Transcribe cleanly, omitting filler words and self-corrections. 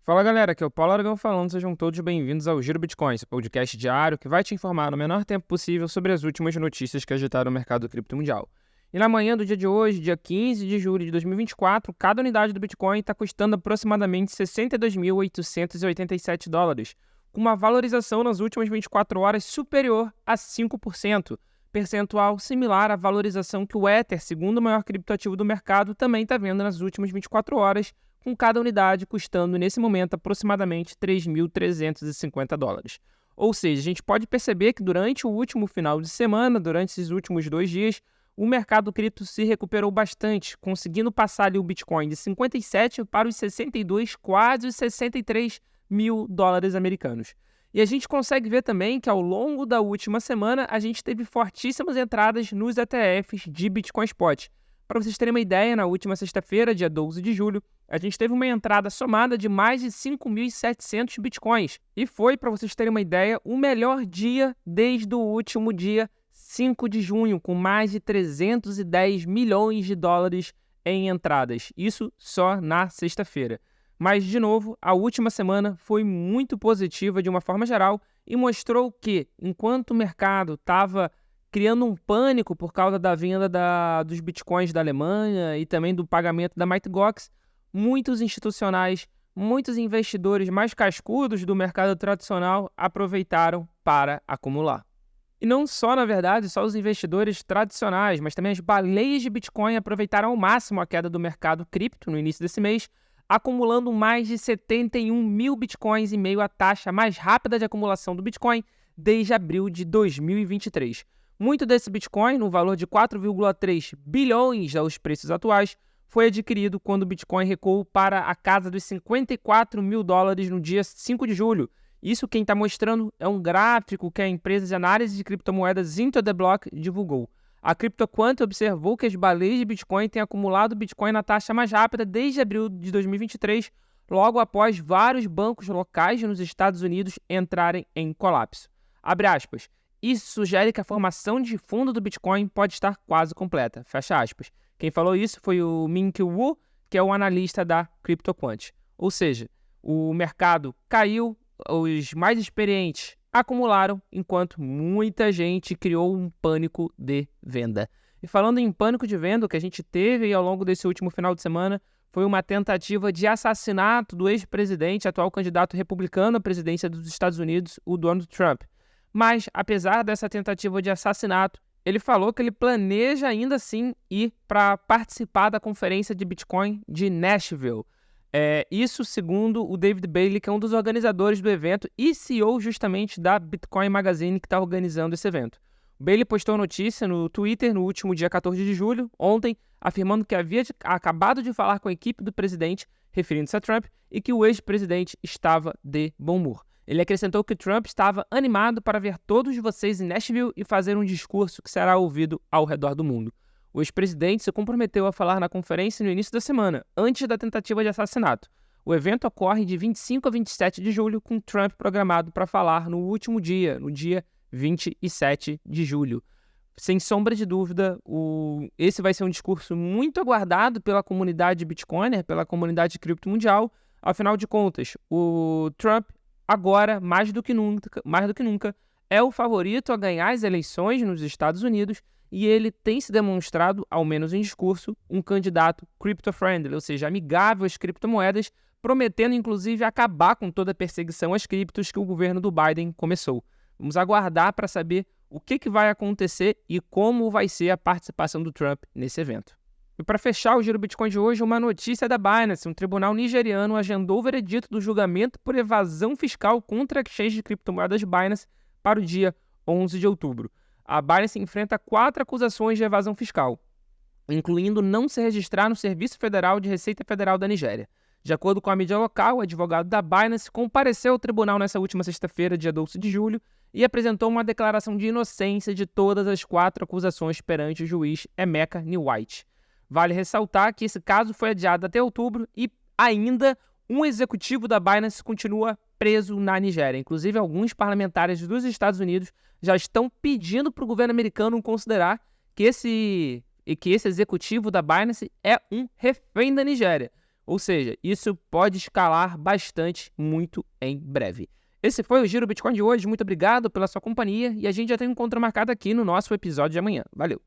Fala galera, aqui é o Paulo Aragão falando, sejam todos bem-vindos ao Giro Bitcoins, podcast diário que vai te informar no menor tempo possível sobre as últimas notícias que agitaram o mercado cripto mundial. E na manhã do dia de hoje, dia 15 de julho de 2024, cada unidade do Bitcoin está custando aproximadamente 62.887 dólares, com uma valorização nas últimas 24 horas superior a 5%, percentual similar à valorização que o Ether, segundo maior criptoativo do mercado, também está vendo nas últimas 24 horas, com cada unidade custando, nesse momento, aproximadamente 3.350 dólares. Ou seja, a gente pode perceber que durante o último final de semana, durante esses últimos 2 dias, o mercado cripto se recuperou bastante, conseguindo passar ali o Bitcoin de 57 para os 62, quase os 63 mil dólares americanos. E a gente consegue ver também que ao longo da última semana a gente teve fortíssimas entradas nos ETFs de Bitcoin Spot. Para vocês terem uma ideia, na última sexta-feira, dia 12 de julho, a gente teve uma entrada somada de mais de 5.700 bitcoins. E foi, para vocês terem uma ideia, o melhor dia desde o último dia 5 de junho, com mais de 310 milhões de dólares em entradas. Isso só na sexta-feira. Mas, de novo, a última semana foi muito positiva de uma forma geral e mostrou que, enquanto o mercado estava criando um pânico por causa da venda dos bitcoins da Alemanha e também do pagamento da Mt. Gox, muitos institucionais, muitos investidores mais cascudos do mercado tradicional aproveitaram para acumular. E não só, na verdade, só os investidores tradicionais, mas também as baleias de Bitcoin aproveitaram ao máximo a queda do mercado cripto no início desse mês, acumulando mais de 71 mil bitcoins, em meio à taxa mais rápida de acumulação do Bitcoin desde abril de 2023. Muito desse Bitcoin, no valor de 4,3 bilhões aos preços atuais, foi adquirido quando o Bitcoin recuou para a casa dos 54 mil dólares no dia 5 de julho. Isso quem está mostrando é um gráfico que a empresa de análise de criptomoedas Into the Block divulgou. A CryptoQuant observou que as baleias de Bitcoin têm acumulado Bitcoin na taxa mais rápida desde abril de 2023, logo após vários bancos locais nos Estados Unidos entrarem em colapso. Abre aspas. Isso sugere que a formação de fundo do Bitcoin pode estar quase completa. Fecha aspas. Quem falou isso foi o Ming-Chi Wu, que é o analista da CryptoQuant. Ou seja, o mercado caiu, os mais experientes acumularam, enquanto muita gente criou um pânico de venda. E falando em pânico de venda, o que a gente teve ao longo desse último final de semana foi uma tentativa de assassinato do ex-presidente, atual candidato republicano à presidência dos Estados Unidos, o Donald Trump. Mas, apesar dessa tentativa de assassinato, ele falou que ele planeja ainda assim ir para participar da conferência de Bitcoin de Nashville. Isso segundo o David Bailey, que é um dos organizadores do evento e CEO justamente da Bitcoin Magazine, que está organizando esse evento. O Bailey postou notícia no Twitter no último dia 14 de julho, ontem, afirmando que havia acabado de falar com a equipe do presidente, referindo-se a Trump, e que o ex-presidente estava de bom humor. Ele acrescentou que Trump estava animado para ver todos vocês em Nashville e fazer um discurso que será ouvido ao redor do mundo. O ex-presidente se comprometeu a falar na conferência no início da semana, antes da tentativa de assassinato. O evento ocorre de 25 a 27 de julho, com Trump programado para falar no último dia, no dia 27 de julho. Sem sombra de dúvida, esse vai ser um discurso muito aguardado pela comunidade Bitcoiner, pela comunidade cripto mundial. Afinal de contas, o Trump agora, mais do que nunca, é o favorito a ganhar as eleições nos Estados Unidos e ele tem se demonstrado, ao menos em discurso, um candidato crypto-friendly, ou seja, amigável às criptomoedas, prometendo inclusive acabar com toda a perseguição às criptos que o governo do Biden começou. Vamos aguardar para saber o que vai acontecer e como vai ser a participação do Trump nesse evento. E para fechar o Giro Bitcoin de hoje, uma notícia da Binance. Um tribunal nigeriano agendou o veredito do julgamento por evasão fiscal contra a exchange de criptomoedas Binance para o dia 11 de outubro. A Binance enfrenta 4 acusações de evasão fiscal, incluindo não se registrar no Serviço Federal de Receita Federal da Nigéria. De acordo com a mídia local, o advogado da Binance compareceu ao tribunal nessa última sexta-feira, dia 12 de julho, e apresentou uma declaração de inocência de todas as 4 acusações perante o juiz Emeka Nwite. Vale ressaltar que esse caso foi adiado até outubro e ainda um executivo da Binance continua preso na Nigéria. Inclusive, alguns parlamentares dos Estados Unidos já estão pedindo para o governo americano considerar que esse executivo da Binance é um refém da Nigéria. Ou seja, isso pode escalar bastante muito em breve. Esse foi o Giro Bitcoin de hoje. Muito obrigado pela sua companhia e a gente já tem um encontro marcado aqui no nosso episódio de amanhã. Valeu!